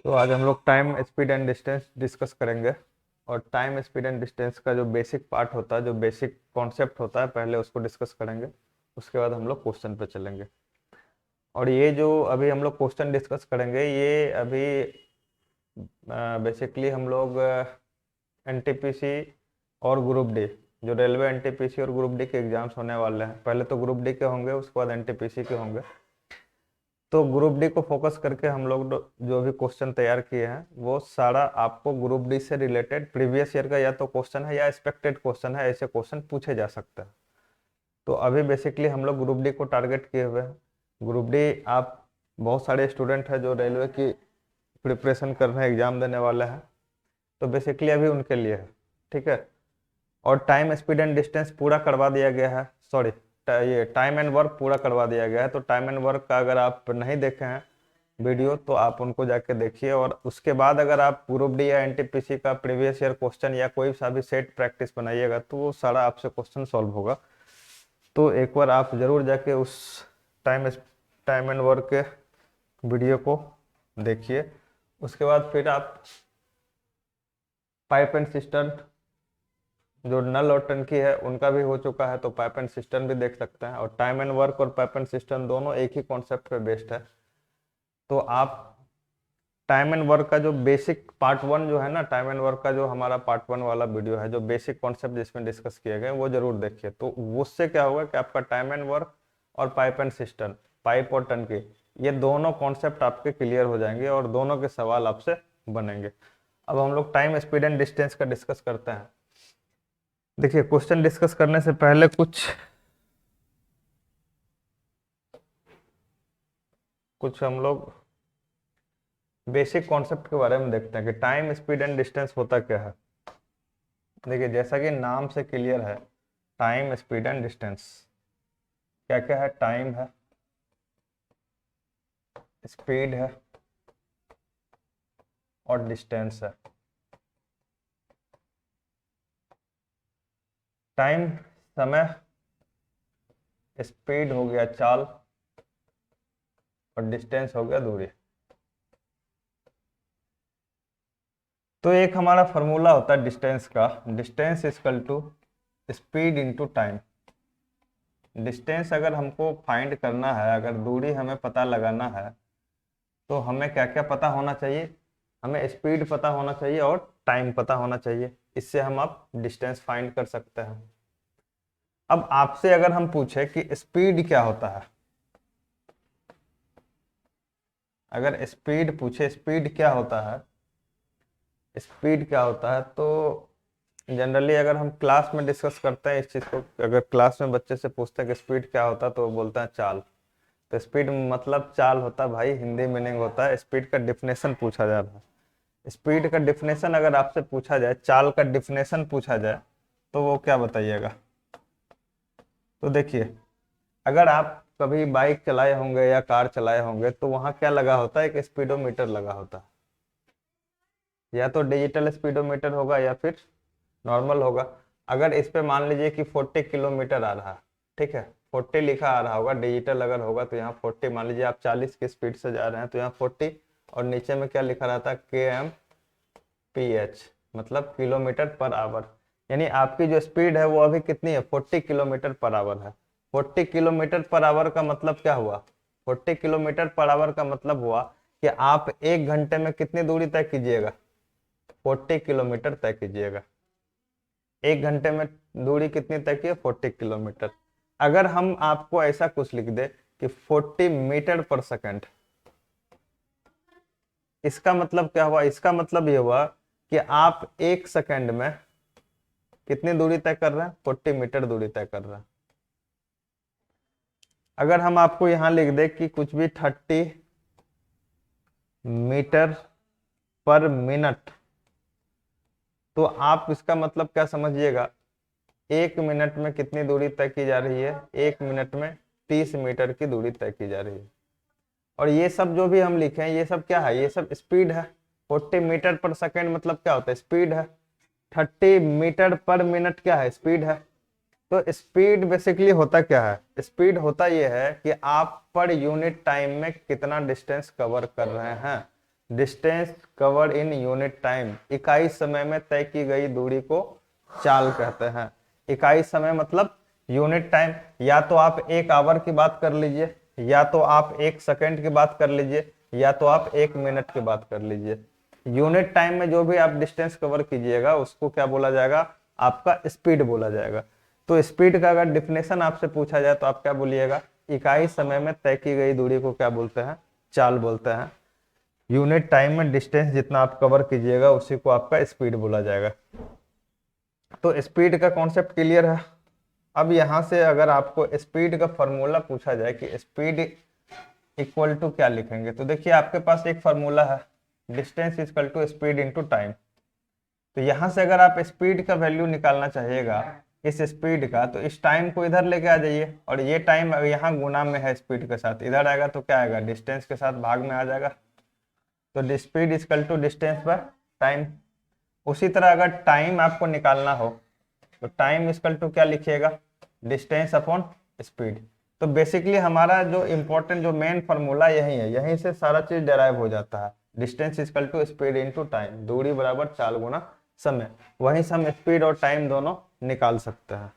तो आज हम लोग time speed and distance discuss करेंगे। और टाइम स्पीड एंड डिस्टेंस का जो बेसिक पार्ट होता है, जो बेसिक कॉन्सेप्ट होता है, पहले उसको डिस्कस करेंगे। उसके बाद हम लोग क्वेश्चन पे चलेंगे। और ये जो अभी हम लोग क्वेश्चन डिस्कस करेंगे, ये अभी बेसिकली हम लोग एनटीपीसी और ग्रुप डी, जो रेलवे एनटीपीसी और ग्रुप डी के एग्जाम्स होने वाले हैं, पहले तो ग्रुप डी के होंगे, उसके बाद एनटीपीसी के होंगे। तो ग्रुप डी को फोकस करके हम लोग जो भी क्वेश्चन तैयार किए हैं, वो सारा आपको ग्रुप डी से रिलेटेड प्रीवियस ईयर का या तो क्वेश्चन है या एक्सपेक्टेड क्वेश्चन है, ऐसे क्वेश्चन पूछे जा सकते हैं। तो अभी बेसिकली हम लोग ग्रुप डी को टारगेट किए हुए हैं। ग्रुप डी, आप बहुत सारे स्टूडेंट हैं जो रेलवे की प्रिपरेशन कर रहे हैं, एग्जाम देने वाले हैं, तो बेसिकली अभी उनके लिए है। ठीक है। और टाइम स्पीड एंड डिस्टेंस पूरा करवा दिया गया है, सॉरी, ये टाइम एंड वर्क पूरा करवा दिया गया है। तो टाइम एंड वर्क का अगर आप नहीं देखे हैं वीडियो, तो आप उनको जाके देखिए। और उसके बाद अगर आप ग्रुप डी या एनटीपीसी का प्रीवियस ईयर क्वेश्चन या कोई सा भी सेट प्रैक्टिस बनाइएगा, तो वो सारा आपसे क्वेश्चन सॉल्व होगा। तो एक बार आप जरूर जाके उस टाइम टाइम एंड वर्क के वीडियो को देखिए। उसके बाद फिर आप पाइप एंड सिस्टम, जो नल और टंकी है, उनका भी हो चुका है, तो पाइप एंड सिस्टम भी देख सकते हैं। और टाइम एंड वर्क और पाइप एंड सिस्टम दोनों एक ही कॉन्सेप्ट पे बेस्ड है। तो आप टाइम एंड वर्क का जो बेसिक पार्ट वन जो है ना, टाइम एंड वर्क का जो हमारा पार्ट वन वाला वीडियो है, जो बेसिक कॉन्सेप्ट जिसमें डिस्कस किए गए, वो जरूर देखिए। तो उससे क्या होगा कि आपका टाइम एंड वर्क और पाइप एंड सिस्टम, पाइप और टंकी, ये दोनों कॉन्सेप्ट आपके क्लियर हो जाएंगे और दोनों के सवाल आपसे बनेंगे। अब हम लोग टाइम स्पीड एंड डिस्टेंस का डिस्कस करते हैं। देखिए, क्वेश्चन डिस्कस करने से पहले कुछ कुछ हम लोग बेसिक कॉन्सेप्ट के बारे में देखते हैं कि टाइम स्पीड एंड डिस्टेंस होता क्या है। देखिए, जैसा कि नाम से क्लियर है, टाइम स्पीड एंड डिस्टेंस क्या क्या है। टाइम है, स्पीड है और डिस्टेंस है। टाइम समय, स्पीड हो गया चाल, और डिस्टेंस हो गया दूरी। तो एक हमारा फॉर्मूला होता है डिस्टेंस का, distance equal to speed into time. Distance अगर हमको फाइंड करना है, अगर दूरी हमें पता लगाना है, तो हमें क्या क्या पता होना चाहिए। हमें स्पीड पता होना चाहिए और टाइम पता होना चाहिए। इससे हम आप डिस्टेंस फाइंड कर सकते हैं। अब आपसे अगर हम पूछे कि स्पीड क्या होता है, अगर स्पीड पूछे स्पीड क्या होता है, स्पीड क्या होता है, तो जनरली अगर हम क्लास में डिस्कस करते हैं इस चीज़ को, अगर क्लास में बच्चे से पूछते हैं कि स्पीड क्या होता है, तो वो बोलता है चाल। तो स्पीड मतलब चाल होता है भाई, हिंदी मीनिंग होता है। स्पीड का डिफिनेशन पूछा जा रहा है। स्पीड का डिफिनेशन अगर आपसे पूछा जाए, चाल का डिफिनेशन पूछा जाए, तो वो क्या बताइएगा। तो देखिए, अगर आप कभी बाइक चलाए होंगे या कार चलाए होंगे, तो वहां क्या लगा होता है, एक स्पीडोमीटर लगा होता है। या तो डिजिटल स्पीडोमीटर होगा या फिर नॉर्मल होगा। अगर इस पे मान लीजिए कि 40 किलोमीटर आ रहा है, ठीक है, 40 लिखा आ रहा होगा, डिजिटल अगर होगा तो यहाँ 40, मान लीजिए आप 40 की स्पीड से जा रहे हैं, तो यहाँ 40, और नीचे में क्या लिखा रहता है, kmph, मतलब किलोमीटर पर आवर। यानी आपकी जो स्पीड है वो अभी कितनी है, 40 किलोमीटर पर आवर है। 40 किलोमीटर पर आवर का मतलब क्या हुआ, 40 किलोमीटर पर आवर का मतलब हुआ कि आप एक घंटे में कितनी दूरी तय कीजिएगा, 40 किलोमीटर तय कीजिएगा। एक घंटे में दूरी कितनी तय की है, 40 किलोमीटर। अगर हम आपको ऐसा कुछ लिख दे कि 40 मीटर पर सेकंड, इसका मतलब क्या हुआ, इसका मतलब ये हुआ कि आप एक सेकंड में कितनी दूरी तय कर रहे हैं, 40 मीटर दूरी तय कर रहे हैं। अगर हम आपको यहां लिख दे कि कुछ भी 30 मीटर पर मिनट, तो आप इसका मतलब क्या समझिएगा, एक मिनट में कितनी दूरी तय की जा रही है, एक मिनट में 30 मीटर की दूरी तय की जा रही है। और ये सब जो भी हम लिखे हैं, ये सब क्या है, ये सब स्पीड है। 40 मीटर पर सेकंड मतलब क्या होता है, स्पीड है। 30 मीटर पर मिनट क्या है, स्पीड है। तो स्पीड बेसिकली होता क्या है, स्पीड होता ये है कि आप पर यूनिट टाइम में कितना डिस्टेंस कवर कर रहे हैं। Distance covered in unit time, इकाई समय में तय की गई दूरी को चाल कहते हैं। इकाई समय मतलब यूनिट टाइम, या तो आप 1 आवर की बात कर लीजिए, या तो आप 1 सेकंड की बात कर लीजिए, या तो आप 1 मिनट की बात कर लीजिए। यूनिट टाइम में जो भी आप डिस्टेंस कवर कीजिएगा उसको क्या बोला जाएगा, आपका स्पीड बोला जाएगा। तो स्पीड का अगर डिफिनेशन आपसे पूछा जाए तो आप क्या बोलिएगा, इकाई समय में तय की गई दूरी को क्या बोलते हैं, चाल बोलते हैं। यूनिट टाइम में डिस्टेंस जितना आप कवर कीजिएगा उसी को आपका स्पीड बोला जाएगा। तो स्पीड का कॉन्सेप्ट क्लियर है। अब यहां से अगर आपको स्पीड का फॉर्मूला पूछा जाए कि स्पीड इक्वल टू क्या लिखेंगे, तो देखिए आपके पास एक फॉर्मूला है, distance equal to speed into time. तो यहां से अगर आप स्पीड का वैल्यू निकालना चाहिएगा इस स्पीड का, तो इस टाइम को इधर लेके आ जाइए, और ये टाइम यहाँ गुना में है स्पीड के साथ, इधर आएगा तो क्या आएगा, डिस्टेंस के साथ भाग में आ जाएगा। तो speed equal to distance by time. उसी तरह अगर टाइम आपको निकालना हो तो टाइम इक्वल टू क्या लिखिएगा, डिस्टेंस अपॉन स्पीड। तो बेसिकली हमारा जो इम्पोर्टेंट जो मेन फॉर्मूला यही है, यहीं से सारा चीज डेराइव हो जाता है। Distance equal to speed into time, दूरी बराबर चाल गुना समय। वहीं से हम स्पीड और टाइम दोनों निकाल सकते हैं।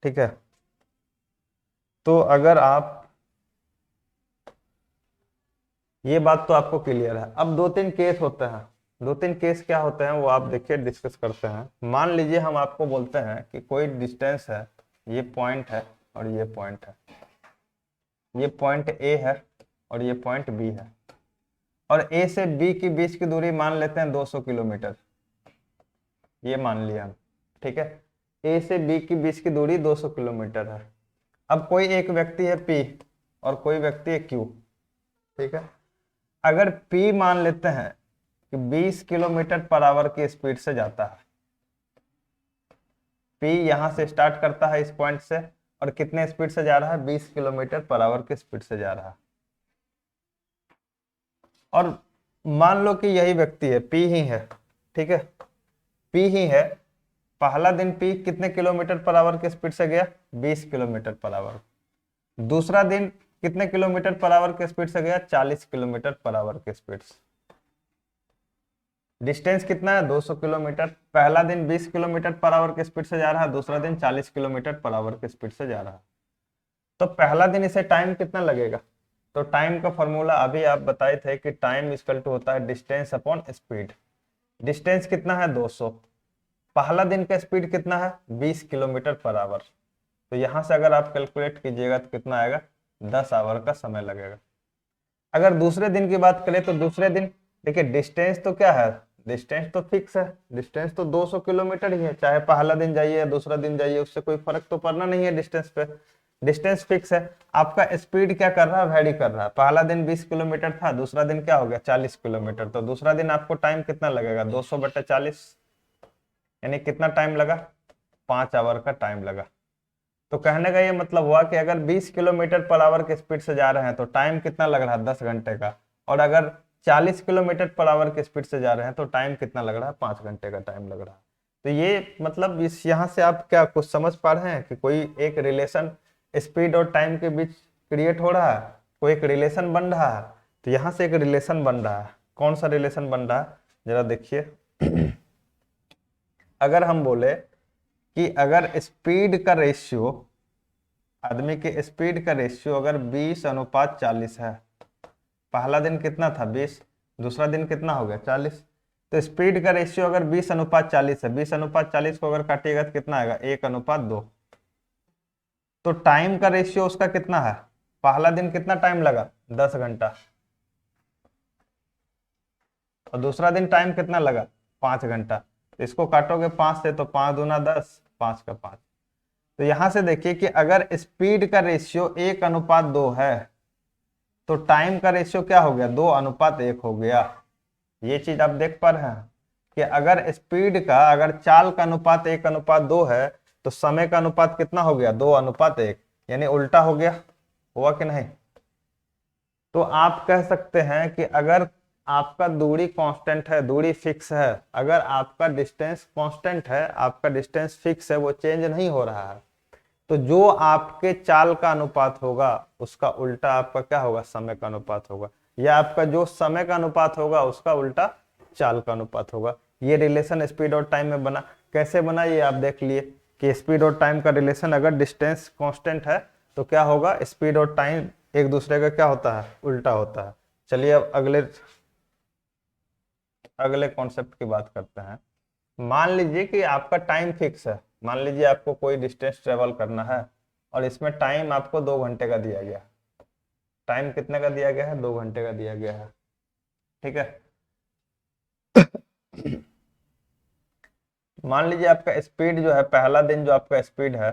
ठीक है, तो अगर आप, ये बात तो आपको क्लियर है। अब 2-3 केस होते हैं, 2-3 केस क्या होते हैं वो आप देखिए, डिस्कस करते हैं। मान लीजिए हम आपको बोलते हैं कि कोई डिस्टेंस है, ये पॉइंट है और ये पॉइंट है, ये पॉइंट ए है और ये पॉइंट बी है, और ए से बी की बीच की दूरी मान लेते हैं 200 किलोमीटर, ये मान लिया हम। ठीक है, ए से बी की बीच की दूरी 200 किलोमीटर है। अब कोई एक व्यक्ति है पी और कोई व्यक्ति है क्यू। ठीक है, अगर P मान लेते हैं कि 20 किलोमीटर पर आवर की स्पीड से जाता है, P यहां से स्टार्ट करता है इस पॉइंट से, और कितने स्पीड से जा रहा है, 20 किलोमीटर पर आवर की स्पीड से जा रहा है। और मान लो कि यही व्यक्ति है, P ही है। ठीक है, P ही है। पहला दिन P कितने किलोमीटर पर आवर की स्पीड से गया, 20 किलोमीटर पर आवर। दूसरा दिन कितने किलोमीटर पर आवर की स्पीड से गया, 40 किलोमीटर पर आवर की स्पीड से। डिस्टेंस कितना है, 200 किलोमीटर। पहला दिन 20 किलोमीटर पर आवर की स्पीड से जा रहा है, दूसरा दिन 40 किलोमीटर पर आवर की स्पीड से जा रहा है। तो पहला दिन इसे टाइम कितना लगेगा, तो टाइम का फॉर्मूला अभी आप बताए थे कि टाइम इक्वल टू होता है डिस्टेंस अपॉन स्पीड। डिस्टेंस कितना है, 200। पहला दिन का स्पीड कितना है, 20 किलोमीटर पर आवर। तो यहां से अगर आप कैलकुलेट कीजिएगा तो कितना आएगा, 10 आवर का समय लगेगा। अगर दूसरे दिन की बात करें तो दूसरे दिन देखिए, डिस्टेंस तो क्या है, डिस्टेंस तो फिक्स है, डिस्टेंस तो 200 किलोमीटर ही है, चाहे पहला दिन जाइए या दूसरा दिन जाइए, उससे कोई फर्क तो पड़ना नहीं है डिस्टेंस पे, डिस्टेंस फिक्स है। आपका स्पीड क्या कर रहा है, वेरी कर रहा है। पहला दिन 20 किलोमीटर था, दूसरा दिन क्या हो गया, 40 किलोमीटर। तो दूसरा दिन आपको टाइम कितना लगेगा, 200/40, यानी कितना टाइम लगा, 5 आवर का टाइम लगा। तो कहने का ये मतलब हुआ कि अगर 20 किलोमीटर पर आवर की स्पीड से जा रहे हैं तो टाइम कितना लग रहा है, 10 घंटे का। और अगर 40 किलोमीटर पर आवर की स्पीड से जा रहे हैं तो टाइम कितना लग रहा है, 5 घंटे का टाइम लग रहा है। तो ये मतलब इस यहाँ से आप क्या कुछ समझ पा रहे हैं कि कोई एक रिलेशन स्पीड और टाइम के बीच क्रिएट हो रहा है, कोई एक रिलेशन बन रहा है। तो यहाँ से एक रिलेशन बन रहा है। कौन सा रिलेशन बन रहा है, जरा देखिए। अगर हम बोले कि अगर स्पीड का रेशियो, आदमी के स्पीड का रेशियो अगर 20:40 है, पहला दिन कितना था 20, दूसरा दिन कितना हो गया 40, तो स्पीड का रेशियो अगर 20:40 है, 20:40 को अगर काटिएगा तो कितना आएगा, 1:2। तो टाइम का रेशियो उसका कितना है, पहला दिन कितना टाइम लगा, 10 घंटा, और दूसरा दिन टाइम कितना लगा, 5 घंटा। तो इसको काटोगे 5 से तो 5 दूना 10, 5 का 5। तो यहां से देखिए कि अगर स्पीड का रेशियो 1:2 है तो टाइम का रेशियो क्या हो गया, 2:1 हो गया। ये चीज आप देख पा रहे हैं कि अगर स्पीड का, अगर चाल का अनुपात 1:2 है तो समय का अनुपात कितना हो गया, 2:1, यानी उल्टा हो गया। हुआ कि नहीं। तो आप कह सकते हैं कि अगर आपका दूरी कांस्टेंट है, दूरी फिक्स है, अगर आपका डिस्टेंस कांस्टेंट है, आपका डिस्टेंस फिक्स है, वो चेंज नहीं हो रहा है, तो जो आपके चाल का अनुपात होगा उसका उल्टा आपका क्या होगा, समय का अनुपात होगा। या आपका जो समय का अनुपात होगा उसका उल्टा चाल का अनुपात होगा। ये रिलेशन स्पीड और टाइम में बना। कैसे बना ये आप देख लिए कि स्पीड और टाइम का रिलेशन अगर डिस्टेंस कांस्टेंट है तो क्या होगा, स्पीड और टाइम एक दूसरे का क्या होता है, उल्टा होता है। चलिए अब अगले कॉन्सेप्ट की बात करते हैं। मान लीजिए कि आपका टाइम फिक्स है, मान लीजिए आपको कोई डिस्टेंस ट्रेवल करना है और इसमें टाइम आपको 2 घंटे का दिया गया। टाइम कितने का दिया गया है, 2 घंटे का दिया गया है, ठीक है। मान लीजिए आपका स्पीड जो है, पहला दिन जो आपका स्पीड है,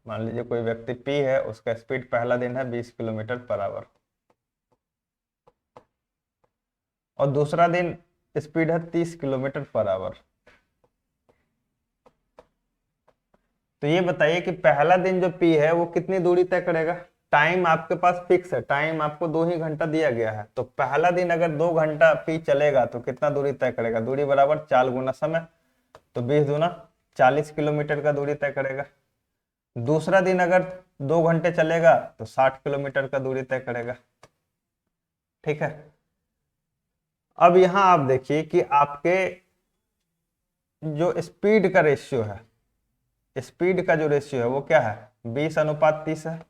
मान लीजिए कोई व्यक्ति पी है, उसका स्पीड पहला दिन है 20 किलोमीटर पर आवर, और दूसरा दिन स्पीड है 30 किलोमीटर पर आवर। तो ये बताइए कि पहला दिन जो पी है वो कितनी दूरी तय करेगा। टाइम आपके पास फिक्स है, टाइम आपको 2 ही घंटा दिया गया है, तो पहला दिन अगर 2 घंटा पी चलेगा तो कितना दूरी तय करेगा, दूरी बराबर 4 गुना समय, तो 20 दूना 40 किलोमीटर का दूरी तय करेगा। दूसरा दिन अगर 2 घंटे चलेगा तो 60 किलोमीटर का दूरी तय करेगा, ठीक है। अब यहां आप देखिए कि आपके जो स्पीड का रेशियो है, स्पीड का जो रेशियो है वो क्या है, 20 अनुपात 30 है।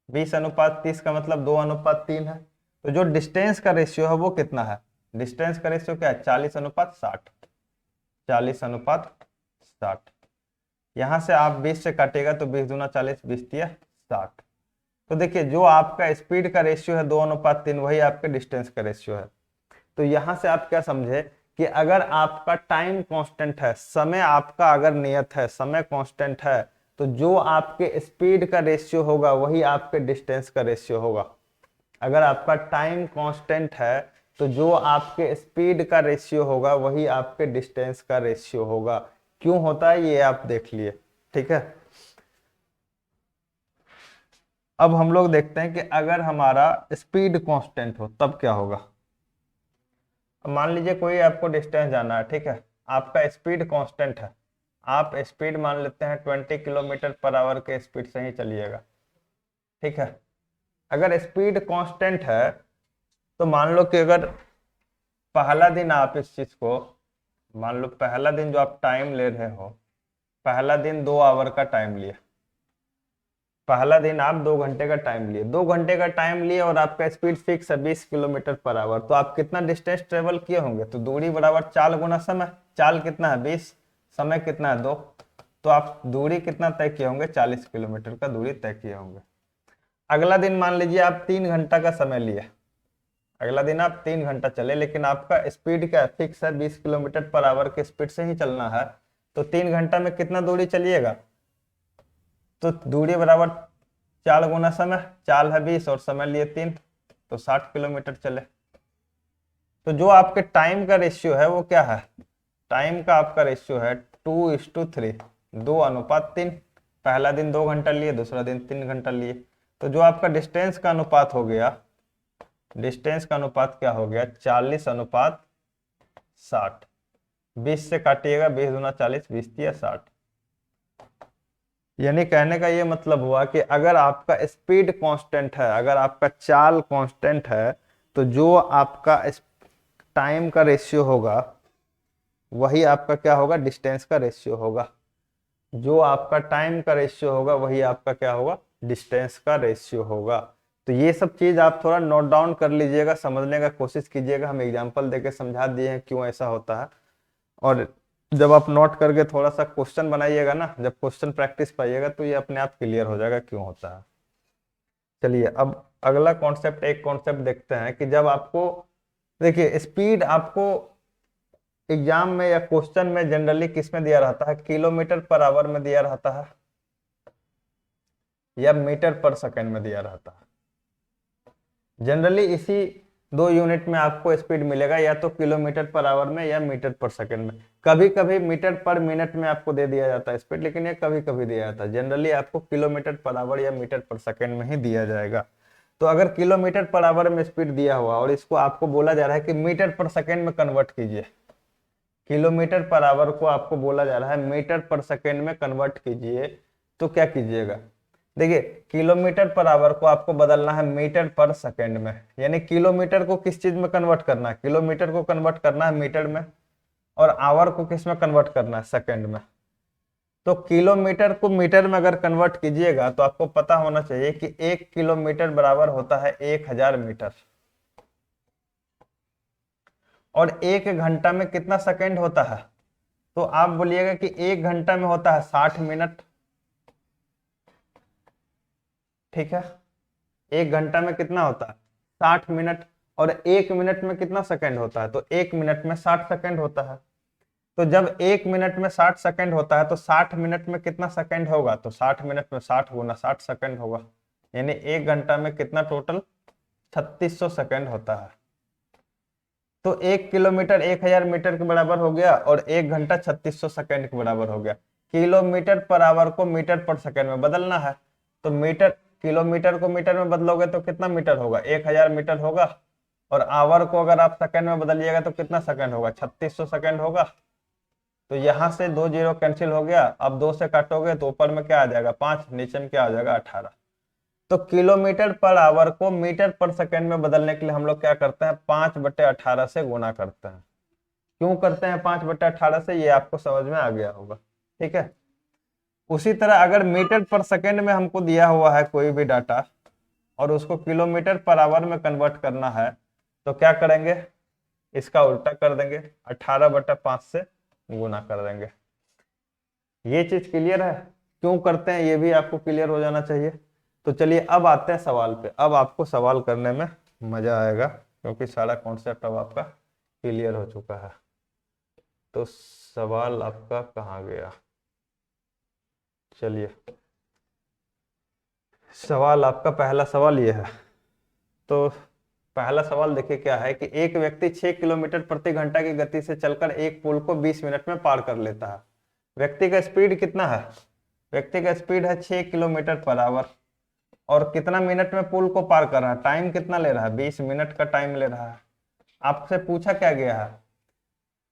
20 अनुपात 30 का मतलब 2 अनुपात 3 है। तो जो डिस्टेंस का रेशियो है वो कितना है, डिस्टेंस का रेशियो क्या है, 40 अनुपात 60। 40 अनुपात 60। यहां से आप 20 से काटेगा तो 20 दूना 40, 20 तिया 60। तो देखिए जो आपका स्पीड का रेशियो है 2 अनुपात 3, वही आपके डिस्टेंस का रेशियो है। तो यहां से आप क्या समझे कि अगर आपका टाइम कांस्टेंट है, समय आपका अगर नियत है, समय कांस्टेंट है, तो जो आपके स्पीड का रेशियो होगा वही आपके डिस्टेंस का रेशियो होगा। अगर आपका टाइम कांस्टेंट है तो जो आपके स्पीड का रेशियो होगा वही आपके डिस्टेंस का रेशियो होगा। क्यों होता है ये आप देख लिए, ठीक है। अब हम लोग देखते हैं कि अगर हमारा स्पीड कांस्टेंट हो तब क्या होगा। मान लीजिए कोई आपको डिस्टेंस जाना है, ठीक है, आपका स्पीड कांस्टेंट है, आप स्पीड मान लेते हैं 20 किलोमीटर पर आवर के स्पीड से ही चलिएगा, ठीक है। अगर स्पीड कांस्टेंट है तो मान लो कि अगर पहला दिन आप इस चीज को, मान लो पहला दिन जो आप टाइम ले रहे हो, पहला दिन 2 आवर का टाइम लिया, पहला दिन आप 2 घंटे का टाइम लिए, 2 घंटे का टाइम लिए और आपका स्पीड फिक्स है 20 किलोमीटर पर आवर, तो आप कितना डिस्टेंस ट्रेवल किए होंगे, तो दूरी बराबर 4 गुना समय। चाल कितना है 20, समय कितना है 2, तो आप दूरी कितना तय किए होंगे, 40 किलोमीटर का दूरी तय किए होंगे। अगला दिन मान लीजिए आप 3 घंटा का समय लिए, अगला दिन आप 3 घंटा चले, लेकिन आपका स्पीड क्या फिक्स है 20 किलोमीटर पर आवर के स्पीड से ही चलना है, तो 3 घंटा में कितना दूरी चलिएगा, तो दूरी बराबर 4 गुना समय, चाल है 20 और समय लिए 3, तो 60 किलोमीटर चले। तो जो आपके टाइम का रेशियो है वो क्या है, टाइम का आपका रेशियो है 2:3, 2 अनुपात 3। पहला दिन 2 घंटा लिए, दूसरा दिन 3 घंटा लिए, तो जो आपका डिस्टेंस का अनुपात हो गया, डिस्टेंस का अनुपात क्या हो गया, 40 अनुपात 60। 20 से काटिएगा, 20 दूना 40, 20 तिया 60। यानी कहने का ये मतलब हुआ कि अगर आपका स्पीड कांस्टेंट है, अगर आपका चाल कांस्टेंट है, तो जो आपका टाइम का रेशियो होगा वही आपका क्या होगा, डिस्टेंस का रेशियो होगा। जो आपका टाइम का रेशियो होगा वही आपका क्या होगा, डिस्टेंस का रेशियो होगा। तो ये सब चीज आप थोड़ा नोट डाउन कर लीजिएगा, समझने का कोशिश कीजिएगा। हम एग्जांपल देके समझा दिए हैं क्यों ऐसा होता है, और जब आप नोट करके थोड़ा सा क्वेश्चन बनाइएगा ना, जब क्वेश्चन प्रैक्टिस पाइएगा तो ये अपने आप क्लियर हो जाएगा क्यों होता है। चलिए अब अगला कॉन्सेप्ट, एक कॉन्सेप्ट देखते हैं कि जब आपको, देखिए स्पीड आपको एग्जाम में या क्वेश्चन में जनरली किस में दिया रहता है, किलोमीटर पर आवर में दिया रहता है या मीटर पर सेकंड में दिया रहता है। जनरली इसी 2 यूनिट में आपको स्पीड मिलेगा, या तो किलोमीटर पर आवर में या मीटर पर सेकंड में। कभी कभी मीटर पर मिनट में आपको दे दिया जाता है स्पीड, लेकिन ये कभी कभी दिया जाता है। जनरली आपको किलोमीटर पर आवर या मीटर पर सेकंड में ही दिया जाएगा। तो अगर किलोमीटर पर आवर में स्पीड दिया हुआ और इसको आपको बोला जा रहा है कि मीटर पर सेकंड में कन्वर्ट कीजिए, किलोमीटर पर आवर को आपको बोला जा रहा है मीटर पर सेकंड में कन्वर्ट कीजिए, तो क्या कीजिएगा, देखिए किलोमीटर पर आवर को आपको बदलना है मीटर पर सेकंड में, यानी किलोमीटर को किस चीज में कन्वर्ट करना है, किलोमीटर को कन्वर्ट करना है मीटर में, और आवर को किस में कन्वर्ट करना है, सेकंड में। तो किलोमीटर को मीटर में अगर कन्वर्ट कीजिएगा तो आपको पता होना चाहिए कि 1 किलोमीटर बराबर होता है 1000 मीटर, और 1 घंटा में कितना सेकंड होता है, तो आप बोलिएगा कि 1 घंटा में होता है 60 मिनट। ठीक है, 1 घंटा में कितना होता है 60 मिनट, और 1 मिनट में कितना सेकंड होता है, तो 1 मिनट में 60 सेकंड होता है। तो जब 1 मिनट में 60 सेकंड होता है तो 60 मिनट में कितना सेकंड होगा, तो 60 मिनट में 60 गुना 60 सेकंड होगा, यानी 1 घंटा में कितना टोटल 3600 सेकंड होता है। तो 1 किलोमीटर 1000 मीटर के बराबर हो गया, और 1 घंटा 3600 सेकंड के बराबर हो गया। किलोमीटर पर आवर को मीटर पर सेकंड में बदलना है, तो मीटर, किलोमीटर को मीटर में बदलोगे तो कितना मीटर होगा, 1000 मीटर होगा, और आवर को अगर आप सेकंड में बदलिएगा तो कितना सेकंड होगा, 3600 सेकंड होगा। तो यहां से 2 जीरो कैंसिल हो गया, अब 2 से काटोगे तो ऊपर में क्या आ जाएगा 5, नीचे में क्या आ जाएगा 18। तो किलोमीटर पर आवर को मीटर पर सेकंड में बदलने के लिए हम लोग क्या करते हैं, 5/18 से गुना करते हैं। क्यों करते हैं 5/18 से, ये आपको समझ में आ गया होगा। ठीक है, उसी तरह अगर मीटर पर सेकंड में हमको दिया हुआ है कोई भी डाटा और उसको किलोमीटर पर आवर में कन्वर्ट करना है, तो क्या करेंगे, इसका उल्टा कर देंगे, 18/5 से गुना कर देंगे। ये चीज क्लियर है, क्यों करते हैं ये भी आपको क्लियर हो जाना चाहिए। तो चलिए अब आते हैं सवाल पे, अब आपको सवाल करने में मजा आएगा क्योंकि सारा कॉन्सेप्ट अब आपका क्लियर हो चुका है। तो सवाल आपका कहाँ गया, चलिए सवाल आपका पहला सवाल ये है। तो पहला सवाल देखिए क्या है कि एक व्यक्ति 6 किलोमीटर प्रति घंटा की गति से चलकर एक पुल को 20 मिनट में पार कर लेता है। व्यक्ति का स्पीड कितना है, व्यक्ति का स्पीड है 6 किलोमीटर पर आवर, और कितना मिनट में पुल को पार कर रहा है, टाइम कितना ले रहा है, 20 मिनट का टाइम ले रहा है। आपसे पूछा क्या गया है,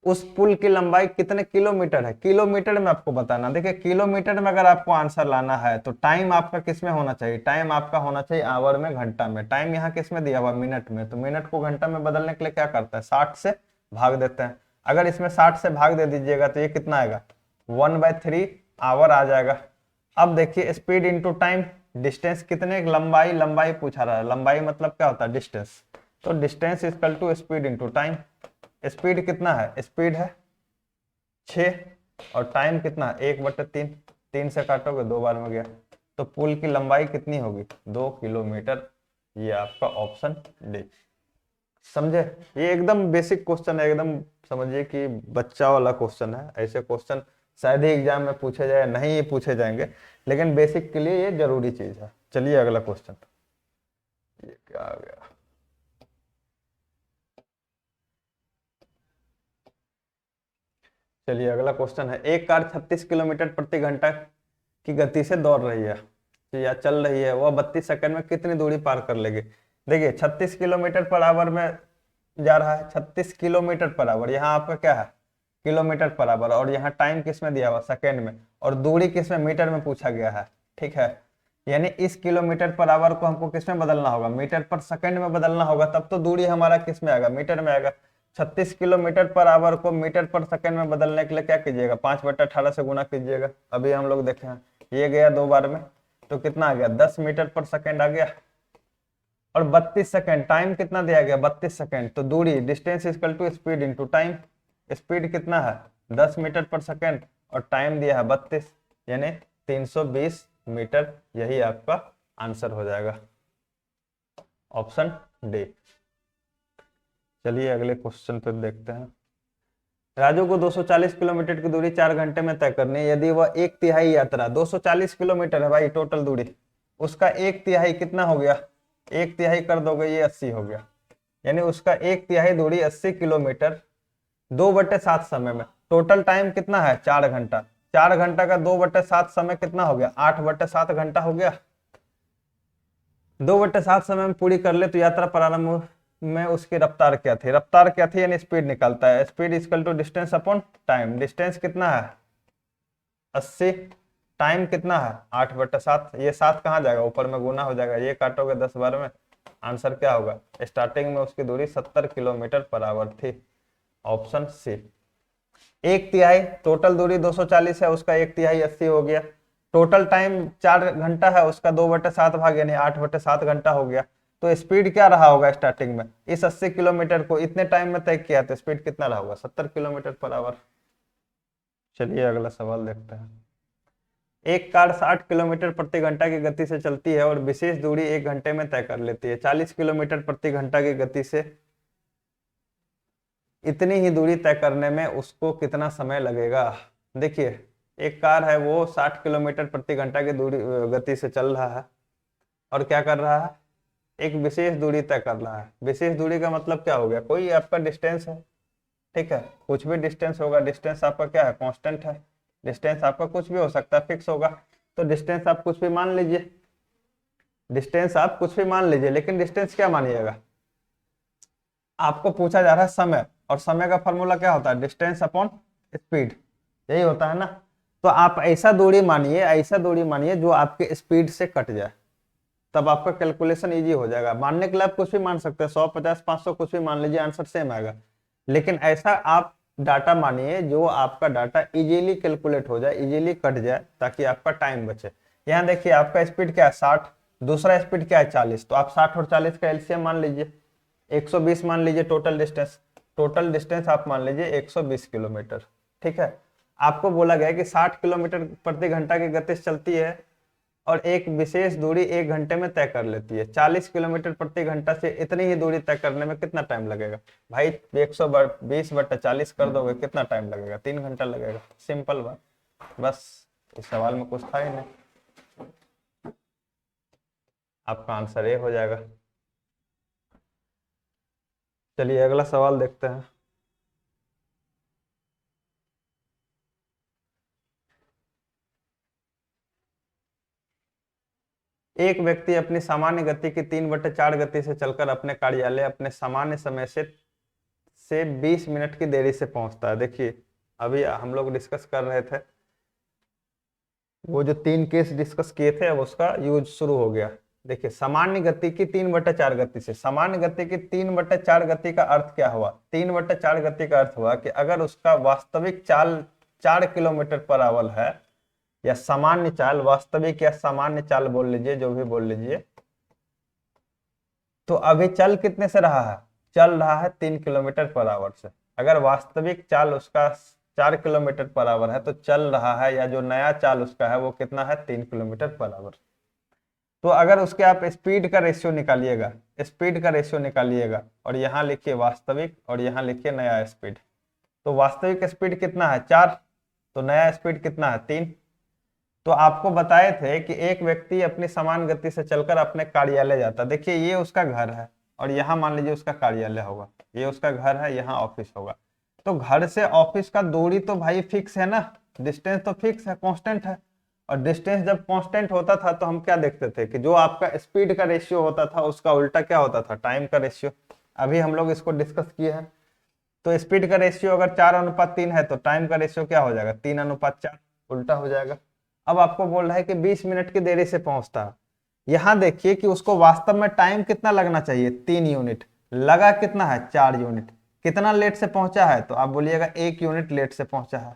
उस पुल की लंबाई कितने किलोमीटर है, किलोमीटर में आपको बताना। देखिए किलोमीटर में अगर आपको आंसर लाना है तो टाइम आपका किस में होना चाहिए, टाइम आपका होना चाहिए आवर में, घंटा में। टाइम यहाँ किस में दिया हुआ, मिनट में, तो मिनट को घंटा में बदलने के लिए क्या करता है, 60 से भाग देते हैं। अगर इसमें 60 से भाग दे दीजिएगा तो ये कितना आएगा, 1/3 आवर आ जाएगा। अब देखिए स्पीड इंटू टाइम, डिस्टेंस कितने, लंबाई, लंबाई पूछा रहा है, लंबाई मतलब क्या होता है, डिस्टेंस। तो distance equal to speed into time. Speed कितना है, स्पीड है 6, और टाइम कितना है 1/3, 3 से काटोगे 2 बार में गया। तो पुल की लंबाई कितनी होगी, 2 किलोमीटर। ये आपका ऑप्शन डी। समझे, ये एकदम बेसिक क्वेश्चन है, एकदम समझिए कि बच्चा वाला क्वेश्चन है। ऐसे क्वेश्चन शायद ही एग्जाम में पूछे जाए, नहीं ही पूछे जाएंगे, लेकिन बेसिक के लिए ये जरूरी चीज है। चलिए अगला क्वेश्चन, ये क्या आ गया, चलिए अगला क्वेश्चन है। एक कार 36 किलोमीटर प्रति घंटा की गति से दौड़ रही है या चल रही है, वह 32 सेकंड में कितनी दूरी पार कर लेगी। देखिए 36 किलोमीटर पर आवर में जा रहा है, 36 किलोमीटर पर आवर, यहाँ आपका क्या है किलोमीटर पर आवर, और यहाँ टाइम किस में दिया हुआ, सेकेंड में, और दूरी किस में, मीटर में पूछा गया है। ठीक है, यानी इस किलोमीटर पर आवर को हमको किस में बदलना होगा, मीटर पर सेकंड में बदलना होगा, तब तो दूरी हमारा किस में आएगा, मीटर में आएगा। 36 किलोमीटर पर आवर को मीटर पर सेकंड में बदलने के लिए क्या कीजिएगा, 5/18 से गुना कीजिएगा। अभी हम लोग देखे हैं, ये गया 2 बार में, तो कितना आ गया 10 मीटर पर सेकंड आ गया, और 32 सेकंड, टाइम कितना दिया गया 32 सेकंड। तो दूरी, distance equal to speed into time. Speed कितना है 10 मीटर पर सेकंड, और टाइम दिया है 32, यानी 320 मीटर। यही आपका आंसर हो जाएगा, ऑप्शन डी। चलिए अगले क्वेश्चन पे देखते हैं। राजू को 240 किलोमीटर की दूरी 4 घंटे में तय करनी है। यदि वह 1/3 यात्रा, 240 किलोमीटर है भाई टोटल दूरी, उसका 1/3 कितना हो गया, 1/3 कर दोगे ये 80 हो गया, यानी उसका 1/3 दूरी 80 किलोमीटर 2/7 समय में। टोटल टाइम कितना है 4 घंटा, 4 घंटा का 2/7 समय कितना हो गया, 8/7 घंटा हो गया। 2/7 समय में पूरी कर ले तो यात्रा प्रारंभ में उसकी रफ्तार क्या थी, रफ्तार क्या थी, यानी स्पीड निकालता है। Speed equal to distance upon time. Distance कितना है 80, टाइम कितना है 8/7, ये 7 कहाँ जाएगा, ऊपर में गुना हो जाएगा, ये काटोगे 10 बार में, आंसर क्या होगा, स्टार्टिंग में उसकी दूरी 70 किलोमीटर पर आवर थी, ऑप्शन सी। 1/3 टोटल दूरी 240 है, उसका 1/3 80 हो गया। टोटल टाइम 4 घंटा है, उसका 2/7 भाग यानी 8/7 घंटा हो गया। तो स्पीड क्या रहा होगा स्टार्टिंग में, इस 80 किलोमीटर को इतने टाइम में तय किया तो स्पीड कितना रहा होगा, 70 किलोमीटर पर आवर। चलिए अगला सवाल देखते हैं। एक कार 60 किलोमीटर प्रति घंटा की गति से चलती है और विशेष दूरी 1 घंटे में तय कर लेती है। 40 किलोमीटर प्रति घंटा की गति से इतनी ही दूरी तय करने में उसको कितना समय लगेगा। देखिए एक कार है, वो 60 किलोमीटर प्रति घंटा की दूरी गति से चल रहा है और क्या कर रहा है, एक विशेष दूरी तय कर रहा है। विशेष दूरी का मतलब क्या हो गया, कोई आपका डिस्टेंस है, ठीक है, कुछ भी डिस्टेंस होगा, डिस्टेंस आपका क्या है, कांस्टेंट है, डिस्टेंस आपका कुछ भी हो सकता है, फिक्स होगा। तो डिस्टेंस आप कुछ भी मान लीजिए, डिस्टेंस आप कुछ भी मान लीजिए, लेकिन डिस्टेंस क्या मानिएगा, आपको पूछा जा रहा है समय, और समय का फॉर्मूला क्या होता है, डिस्टेंस अपॉन स्पीड, यही होता है ना। तो आप ऐसा दूरी मानिए, ऐसा दूरी मानिए जो आपके स्पीड से कट जाए, तब आपका कैलकुलेशन इजी हो जाएगा। मानने के लिए आप कुछ भी मान सकते हैं, 100, 50, 500 कुछ भी मान लीजिए, आंसर सेम आएगा। लेकिन ऐसा आप डाटा मानिए जो आपका डाटा इजीली कैलकुलेट हो जाए, इजीली कट जाए, ताकि आपका टाइम बचे। यहाँ देखिए आपका स्पीड क्या है 60, दूसरा स्पीड क्या है 40, तो आप 60 और 40 का एलसीएम मान लीजिए, 120 मान लीजिए टोटल डिस्टेंस। टोटल डिस्टेंस आप मान लीजिए 120 किलोमीटर, ठीक है। आपको बोला गया कि 60 किलोमीटर प्रति घंटा की गति से चलती है और एक विशेष दूरी 1 घंटे में तय कर लेती है। 40 किलोमीटर प्रति घंटा से इतनी ही दूरी तय करने में कितना टाइम लगेगा भाई, 120/40 कर दोगे, कितना टाइम लगेगा, 3 घंटा लगेगा। सिंपल बात, बस इस सवाल में कुछ था ही नहीं, आपका आंसर ए हो जाएगा। चलिए अगला सवाल देखते हैं। एक व्यक्ति अपनी सामान्य गति की 3/4 गति से चलकर अपने कार्यालय अपने सामान्य समय से 20 मिनट की देरी से पहुंचता है। देखिए अभी हम लोग डिस्कस कर रहे थे, वो जो 3 केस डिस्कस किए थे अब उसका यूज शुरू हो गया। देखिए सामान्य गति की 3/4 गति से, सामान्य गति की 3/4 गति का अर्थ क्या हुआ, 3/4 गति का अर्थ हुआ कि अगर उसका वास्तविक चाल 4 किलोमीटर पर आवर है, या सामान्य चाल, वास्तविक या सामान्य चाल बोल लीजिए, जो भी बोल लीजिए, तो अभी चल कितने से रहा है, चल रहा है 3 किलोमीटर पर आवर से। अगर वास्तविक चाल उसका 4 किलोमीटर पर आवर है तो चल रहा है, या जो नया चाल उसका है वो कितना है, 3 किलोमीटर पर आवर। तो अगर उसके आप स्पीड का रेशियो निकालिएगा, स्पीड का रेशियो निकालिएगा, और यहाँ लिखिए वास्तविक और यहाँ लिखिए नया स्पीड। तो वास्तविक स्पीड कितना है 4, तो नया स्पीड कितना है 3। तो आपको बताए थे कि एक व्यक्ति अपनी समान गति से चलकर अपने कार्यालय जाता, देखिए ये उसका घर है और यहाँ मान लीजिए उसका कार्यालय होगा, ये उसका घर है, यहाँ ऑफिस होगा। तो घर से ऑफिस का दूरी तो भाई फिक्स है ना, डिस्टेंस तो फिक्स है, कांस्टेंट है। और डिस्टेंस जब कांस्टेंट होता था तो हम क्या देखते थे कि जो आपका स्पीड का रेशियो होता था उसका उल्टा क्या होता था, टाइम का रेशियो। अभी हम लोग इसको डिस्कस किए हैं। तो स्पीड का रेशियो अगर 4:3 है तो टाइम का रेशियो क्या हो जाएगा, 3:4, उल्टा हो जाएगा। अब आपको बोल रहा है कि 20 मिनट की देरी से पहुंचता है। यहां देखिए कि उसको वास्तव में टाइम कितना लगना चाहिए, 3 यूनिट, लगा कितना है 4 यूनिट। कितना लेट से पहुंचा है, तो आप बोलिएगा 1 यूनिट लेट से पहुंचा है।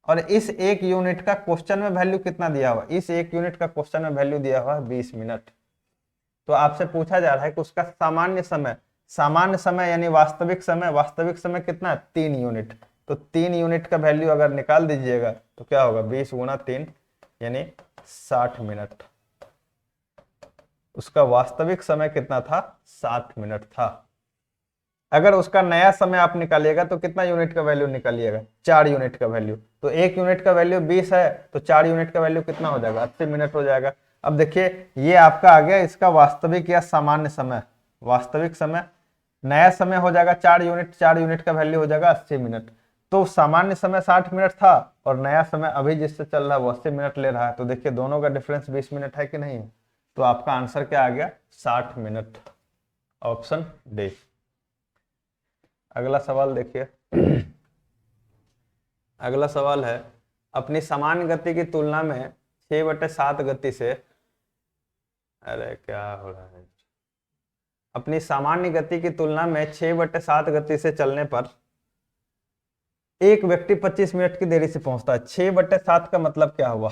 और इस 1 यूनिट का क्वेश्चन में वैल्यू कितना दिया हुआ, इस 1 यूनिट का क्वेश्चन में वैल्यू दिया हुआ है 20 मिनट। तो आपसे पूछा जा रहा है कि उसका सामान्य समय, सामान्य समय यानी वास्तविक समय, वास्तविक समय कितना है 3 यूनिट। तो 3 यूनिट का वैल्यू अगर निकाल दीजिएगा तो क्या होगा, 20 × 3 यानी 60 मिनट। उसका वास्तविक समय कितना था, 60 मिनट था। अगर उसका नया समय आप निकालिएगा तो कितना यूनिट का वैल्यू निकालिएगा, 4 यूनिट का वैल्यू। तो 1 यूनिट का वैल्यू 20 है तो 4 यूनिट का वैल्यू कितना हो जाएगा, 80 मिनट हो जाएगा। अब देखिए ये आपका आ गया इसका वास्तविक या सामान्य समय, वास्तविक समय। नया समय हो जाएगा 4 यूनिट, 4 यूनिट का वैल्यू हो जाएगा 80 मिनट। तो सामान्य समय 60 मिनट था और नया समय अभी जिससे चल रहा है वो 80 मिनट ले रहा है। तो देखिए दोनों का डिफरेंस 20 मिनट है कि नहीं है। तो आपका आंसर क्या आ गया, 60 मिनट, ऑप्शन डी। अगला सवाल देखिए। अगला सवाल है, अपनी समान गति की तुलना में 6/7 गति से, अरे क्या हो रहा है, अपनी सामान्य गति की तुलना में 6/7 गति से चलने पर एक व्यक्ति 25 मिनट की देरी से पहुंचता है। 6/7 का मतलब क्या हुआ?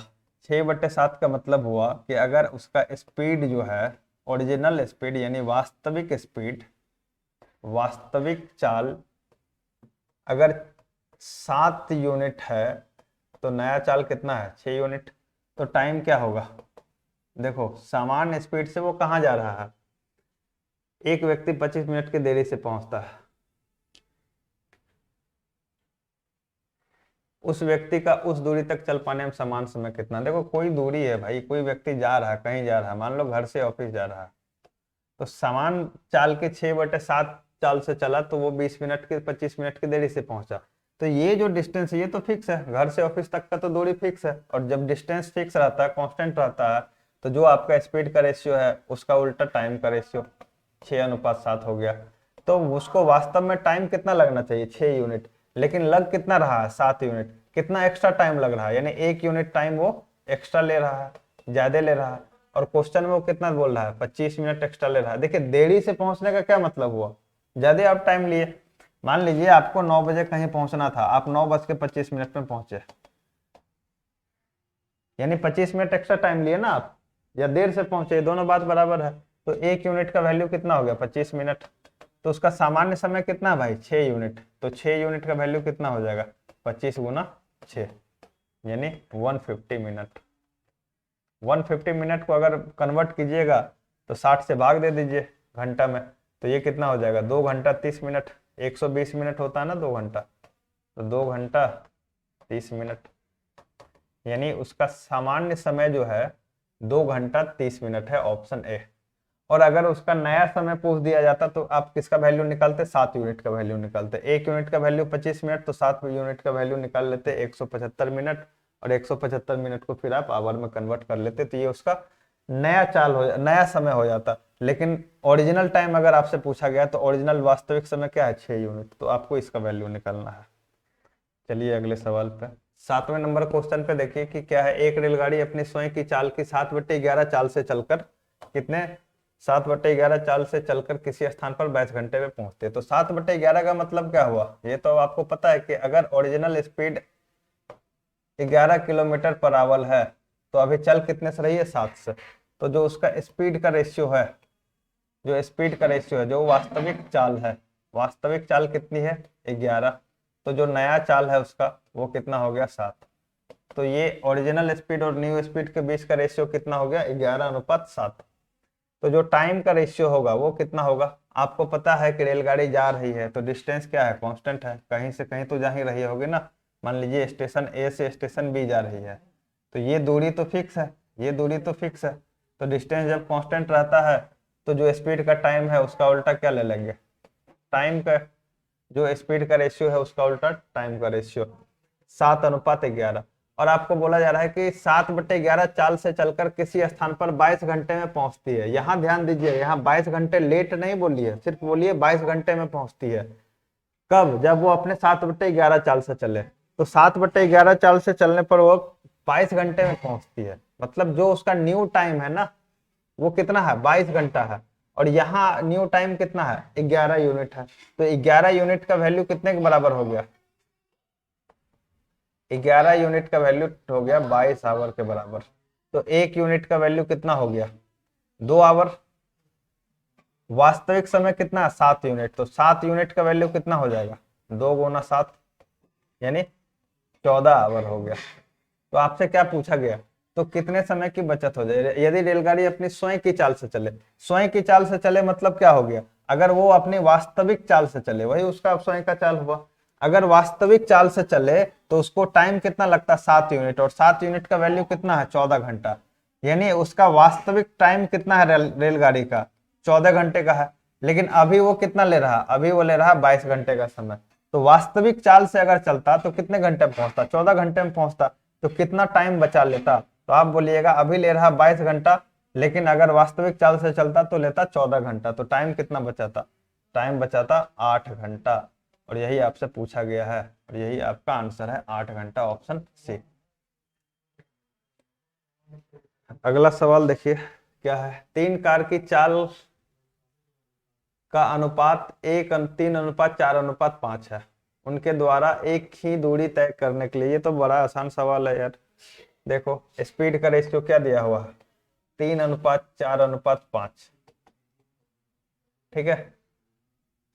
6/7 का मतलब हुआ कि अगर उसका स्पीड जो है, ओरिजिनल स्पीड यानी वास्तविक स्पीड, वास्तविक चाल अगर 7 यूनिट है तो नया चाल कितना है? 6 यूनिट। तो टाइम क्या होगा? देखो सामान्य स्पीड से वो कहाँ जा रहा है, एक व्यक्ति 25 मिनट की देरी से पहुंचता है, उस व्यक्ति का उस दूरी तक चल पाने में समान समय कितना? देखो कोई दूरी है भाई, कोई व्यक्ति जा रहा है, कहीं जा रहा है, मान लो घर से ऑफिस जा रहा है, तो समान चाल के 6/7 चाल से चला तो वो 20 मिनट की 25 मिनट की देरी से पहुंचा। तो ये जो डिस्टेंस है ये तो फिक्स है, घर से ऑफिस तक का तो दूरी फिक्स है, और जब डिस्टेंस फिक्स रहता है, कांस्टेंट रहता है, तो जो आपका स्पीड का रेशियो है उसका उल्टा टाइम का रेशियो 6:7 हो गया। तो उसको वास्तव में टाइम कितना लगना चाहिए? 6 यूनिट, लेकिन लग कितना रहा है? 7 यूनिट। कितना एक्स्ट्रा टाइम लग रहा है? यानी 1 यूनिट टाइम वो एक्स्ट्रा ले रहा है, ज्यादा ले रहा है। और क्वेश्चन में वो कितना बोल रहा है? 25 मिनट एक्स्ट्रा ले रहा है। देखिए देरी से पहुंचने का क्या मतलब हुआ? ज्यादा आप टाइम लिए। मान लीजिए आपको 9 बजे कहीं पहुंचना था, आप 9:25 में पहुंचे, यानी 25 मिनट एक्स्ट्रा टाइम लिए ना आप, या देर से पहुंचे, दोनों बात बराबर है। तो 1 यूनिट का वैल्यू कितना हो गया? 25 मिनट। तो उसका सामान्य समय कितना है भाई? 6 यूनिट। तो 6 यूनिट का वैल्यू कितना हो जाएगा? 25 गुना 6 यानी 150 मिनट। 150 मिनट को अगर कन्वर्ट कीजिएगा तो 60 से भाग दे दीजिए घंटा में, तो ये कितना हो जाएगा? 2 घंटा 30 मिनट। 120 मिनट होता है ना 2 घंटा, तो 2 घंटा 30 मिनट, यानी उसका सामान्य समय जो है 2 घंटा 30 मिनट है, ऑप्शन ए। और अगर उसका नया समय पूछ दिया जाता तो आप किसका वैल्यू निकालते? 7 यूनिट का वैल्यू निकालते। 1 यूनिट का वैल्यू 25 मिनट, तो 7 यूनिट का वैल्यू निकाल लेते 175 मिनट, और 175 मिनट को फिर आप आवर में कन्वर्ट कर लेते, तो ये उसका नया चाल हो, नया समय हो जाता। लेकिन ओरिजिनल टाइम अगर आपसे पूछा गया तो ओरिजिनल वास्तविक समय क्या है? 6 यूनिट। तो आपको इसका वैल्यू निकालना है। चलिए अगले सवाल पे, 7वें नंबर क्वेश्चन पे देखिए कि क्या है। एक रेलगाड़ी अपनी स्वयं की चाल की 7/11 चाल से चलकर कितने? 7/11 चाल से चलकर किसी स्थान पर 22 घंटे में पहुंचते। तो 7/11 का मतलब क्या हुआ? ये तो आपको पता है कि अगर original speed 11 kilometre per hour है तो अभी चल कितने से रही है? 7 से। तो जो उसका स्पीड का रेशियो है, जो स्पीड का रेशियो है, जो वास्तविक चाल है, वास्तविक चाल कितनी है? 11। तो जो नया चाल है उसका वो कितना हो गया? 7। तो ये ओरिजिनल स्पीड और न्यू स्पीड के बीच का रेशियो कितना हो गया? 11:7। तो जो टाइम का रेशियो होगा वो कितना होगा? आपको पता है कि रेलगाड़ी जा रही है तो डिस्टेंस क्या है? कांस्टेंट है, कहीं से कहीं तो जा ही रही होगी ना। मान लीजिए स्टेशन ए से स्टेशन बी जा रही है, तो ये दूरी तो फिक्स है, ये दूरी तो फिक्स है। तो डिस्टेंस जब कांस्टेंट रहता है तो जो स्पीड का टाइम है उसका उल्टा क्या ले लेंगे? टाइम का, जो स्पीड का रेशियो है उसका उल्टा टाइम का रेशियो, 7:11। और आपको बोला जा रहा है कि 7/11 चाल से चलकर किसी स्थान पर 22 घंटे में पहुंचती है। यहाँ ध्यान दीजिए, यहाँ 22 घंटे लेट नहीं बोलिए, सिर्फ बोलिए 22 घंटे में पहुंचती है। कब? जब वो अपने 7/11 चाल से चले। तो 7/11 चाल से चलने पर वो 22 घंटे में पहुंचती है, मतलब जो उसका न्यू टाइम है ना वो कितना है? 22 घंटा है। और यहाँ न्यू टाइम कितना है? 11 यूनिट है। तो 11 यूनिट का वैल्यू कितने के बराबर हो गया? 11 यूनिट का वैल्यू हो गया 22 आवर के बराबर। तो 1 यूनिट का वैल्यू कितना हो गया? 2 आवर। वास्तविक समय कितना है? 7 यूनिट। तो 7 यूनिट का वैल्यू कितना हो जाएगा? 2 गुना 7 यानी 14 आवर हो गया। तो आपसे क्या पूछा गया? तो कितने समय की बचत हो जाए यदि रेलगाड़ी अपनी स्वयं की चाल से चले? स्वयं की चाल से चले मतलब क्या हो गया? अगर वो अपनी वास्तविक चाल से चले, वही उसका स्वयं का चाल हुआ। अगर वास्तविक चाल से चले तो उसको टाइम कितना लगता है? 7 यूनिट। और 7 यूनिट का वैल्यू कितना है? 14 घंटा। यानी उसका वास्तविक टाइम कितना है रेलगाड़ी का? 14 घंटे का है। लेकिन अभी वो कितना ले रहा? अभी वो ले रहा 22 घंटे का समय। तो वास्तविक चाल से अगर चलता तो कितने घंटे में पहुंचता? 14 घंटे में पहुंचता। तो कितना टाइम बचा लेता? तो आप बोलिएगा अभी ले रहा 22 घंटा, लेकिन अगर वास्तविक चाल से चलता तो लेता 14 घंटा। तो टाइम कितना बचाता? टाइम बचाता 8 घंटा। और यही आपसे पूछा गया है, और यही आपका आंसर है 8 घंटा, ऑप्शन सी। अगला सवाल देखिए क्या है। 3 कार की चाल का अनुपात 3:4:5 है। उनके द्वारा एक ही दूरी तय करने के लिए, ये तो बड़ा आसान सवाल है यार। देखो स्पीड का रेशियो क्या दिया हुआ है, 3:4:5। ठीक है,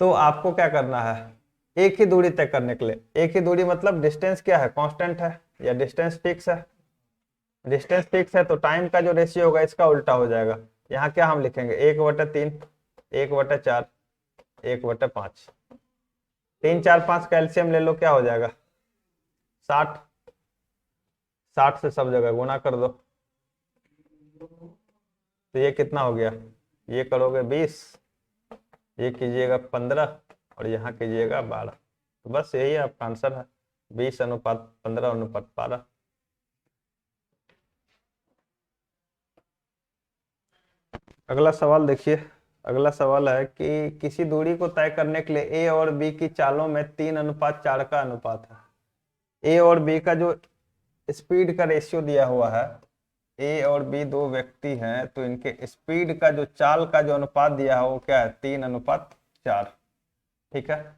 तो आपको क्या करना है, एक ही दूरी तय करने के लिए, एक ही दूरी मतलब डिस्टेंस क्या है, कांस्टेंट है या डिस्टेंस फिक्स है। डिस्टेंस फिक्स है तो टाइम का जो रेशियो होगा इसका उल्टा हो जाएगा। यहाँ क्या हम लिखेंगे, 1/3, 1/4, 1/5। 3, 4, 5 कैल्शियम ले लो, क्या हो जाएगा 60। 60 से सब जगह गुना कर दो, तो ये कितना हो गया, ये करोगे 20, ये कीजिएगा 15 और यहाँ कीजिएगा 12। तो बस यही आपका आंसर है, 20:15:12। अगला सवाल देखिए। अगला सवाल है कि किसी दूरी को तय करने के लिए ए और बी की चालों में 3:4 का अनुपात है। ए और बी का जो स्पीड का रेशियो दिया हुआ है, ए और बी दो व्यक्ति हैं, तो इनके स्पीड का जो चाल का जो अनुपात दिया है वो क्या है, 3:4। ठीक है,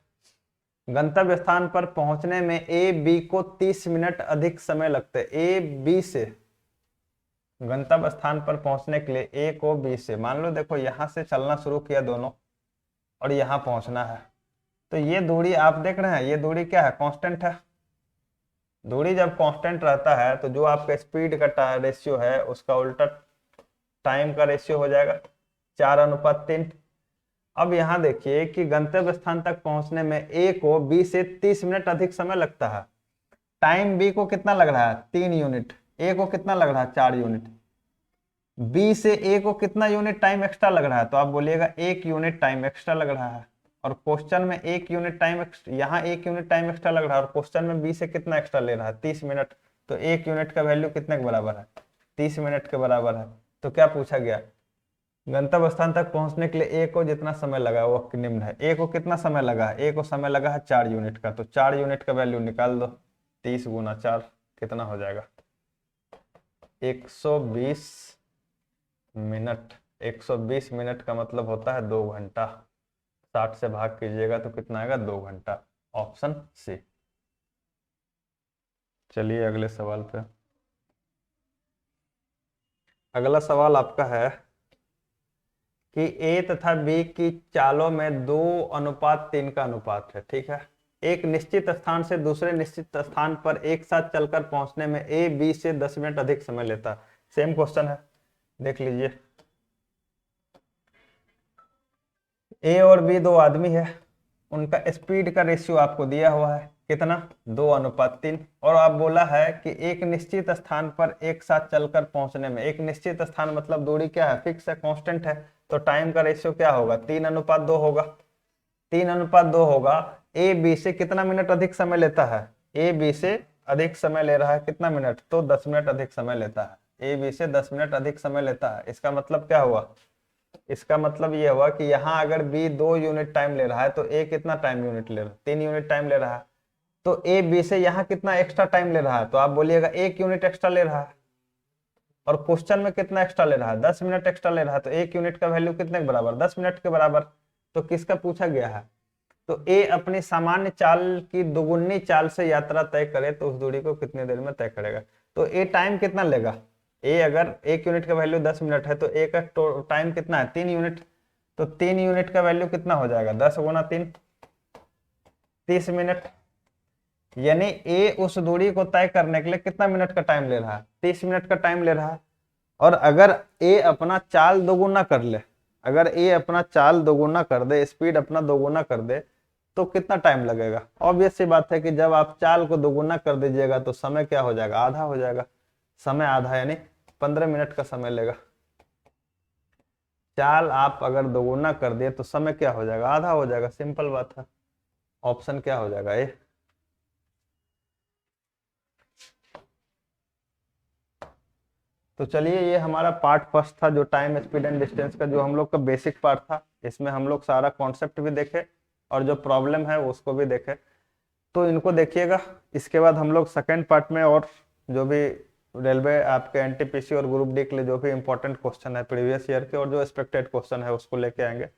गंतव्य स्थान पर पहुंचने में ए बी को 30 मिनट अधिक समय लगते हैं। ए बी से गंतव्य स्थान पर पहुंचने के लिए ए को बी से, मान लो देखो यहां से चलना शुरू किया दोनों और यहां पहुंचना है, तो ये दूरी आप देख रहे हैं, ये दूरी क्या है, कांस्टेंट है। दूरी जब कांस्टेंट रहता है तो जो आपका स्पीड का रेशियो है उसका उल्टा टाइम का रेशियो हो जाएगा, 4:3। अब यहाँ देखिए कि गंतव्य स्थान तक पहुंचने में ए को बी से 30 मिनट अधिक समय लगता है। टाइम बी को कितना लग रहा है, 3 यूनिट, ए को कितना लग रहा है, 4 यूनिट। बी से ए को कितना यूनिट टाइम एक्स्ट्रा लग रहा है, तो आप बोलिएगा 1 यूनिट टाइम एक्स्ट्रा लग रहा है। और क्वेश्चन में 1 यूनिट टाइम, यहाँ 1 यूनिट टाइम एक्स्ट्रा लग रहा है और क्वेश्चन में बी से कितना एक्स्ट्रा ले रहा है, 30 मिनट। तो 1 यूनिट का वैल्यू कितने के बराबर है, 30 मिनट के बराबर है। तो क्या पूछा गया, गंतव्य स्थान तक पहुंचने के लिए ए को जितना समय लगा वो निम्न है। ए को कितना समय लगा है, ए को समय लगा है 4 यूनिट का, तो 4 यूनिट का वैल्यू निकाल दो, 30 × 4 कितना हो जाएगा, 120 मिनट। 120 मिनट का मतलब होता है 2 घंटा। 60 से भाग कीजिएगा तो कितना आएगा, 2 घंटा। Option C. चलिए अगले सवाल पे। अगला सवाल आपका है कि ए तथा बी की चालों में 2:3 का अनुपात है। ठीक है, एक निश्चित स्थान से दूसरे निश्चित स्थान पर एक साथ चलकर पहुंचने में ए बी से 10 मिनट अधिक समय लेता है। सेम क्वेश्चन है, देख लीजिए। ए और बी दो आदमी है, उनका स्पीड का रेशियो आपको दिया हुआ है कितना, 2:3। और आप बोला है कि एक निश्चित स्थान पर एक साथ चलकर पहुंचने में, एक निश्चित स्थान मतलब दूरी क्या है, फिक्स है, कांस्टेंट है, तो टाइम का रेशियो क्या होगा, 3:2 होगा। 3:2 होगा। ए बी से कितना मिनट अधिक समय लेता है, ए बी से अधिक समय ले रहा है कितना मिनट, तो 10 मिनट अधिक समय लेता है। ए बी से 10 मिनट अधिक समय लेता है, इसका मतलब क्या हुआ, इसका मतलब ये हुआ कि यहाँ अगर बी 2 यूनिट टाइम ले रहा है तो ए कितना टाइम यूनिट ले रहा है, 3 यूनिट टाइम ले रहा है। तो ए बी से यहाँ कितना एक्स्ट्रा टाइम ले रहा है, तो आप बोलिएगा 1 यूनिट एक्स्ट्रा ले रहा है। और क्वेश्चन में कितना एक्स्ट्रा ले रहा है, 10 मिनट एक्स्ट्रा ले रहा है, तो 1 यूनिट का वैल्यू कितने के बराबर, 10 मिनट के बराबर। तो किसका पूछा गया है, तो ए अपनी सामान्य चाल की दोगुनी चाल से यात्रा तय करे तो उस दूरी को कितनी देर में तय करेगा। तो ए टाइम कितना लेगा, ए अगर 1 यूनिट का वैल्यू 10 मिनट है तो ए का टाइम कितना है, 3 यूनिट। तो 3 यूनिट का वैल्यू कितना हो जाएगा, 10 × 3 30 मिनट। यानी ए उस दूरी को तय करने के लिए कितना मिनट का टाइम ले रहा है, 30 मिनट का टाइम ले रहा है। और अगर ए अपना चाल दोगुना कर ले, अगर ए अपना चाल दोगुना कर दे, स्पीड अपना दोगुना कर दे, तो कितना टाइम लगेगा। ऑब्वियस सी बात है कि जब आप चाल को दोगुना कर दीजिएगा तो समय क्या हो जाएगा, आधा हो जाएगा। समय आधा यानी 15 मिनट का समय लेगा। चाल आप अगर दोगुना कर दिए तो समय क्या हो जाएगा, आधा हो जाएगा, सिंपल बात है। ऑप्शन क्या हो जाएगा, ए। तो चलिए, ये हमारा पार्ट फर्स्ट था जो टाइम स्पीड एंड डिस्टेंस का, जो हम लोग का बेसिक पार्ट था। इसमें हम लोग सारा कॉन्सेप्ट भी देखे और जो प्रॉब्लम है उसको भी देखे, तो इनको देखिएगा। इसके बाद हम लोग सेकेंड पार्ट में और जो भी रेलवे आपके एनटीपीसी और ग्रुप डी के लिए जो भी इंपॉर्टेंट क्वेश्चन है प्रीवियस ईयर के और जो एक्सपेक्टेड क्वेश्चन है उसको लेके आएंगे।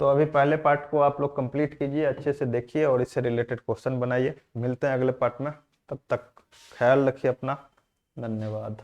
तो अभी पहले पार्ट को आप लोग कंप्लीट कीजिए, अच्छे से देखिए और इससे रिलेटेड क्वेश्चन बनाइए। मिलते हैं अगले पार्ट में, तब तक ख्याल रखिए अपना। धन्यवाद।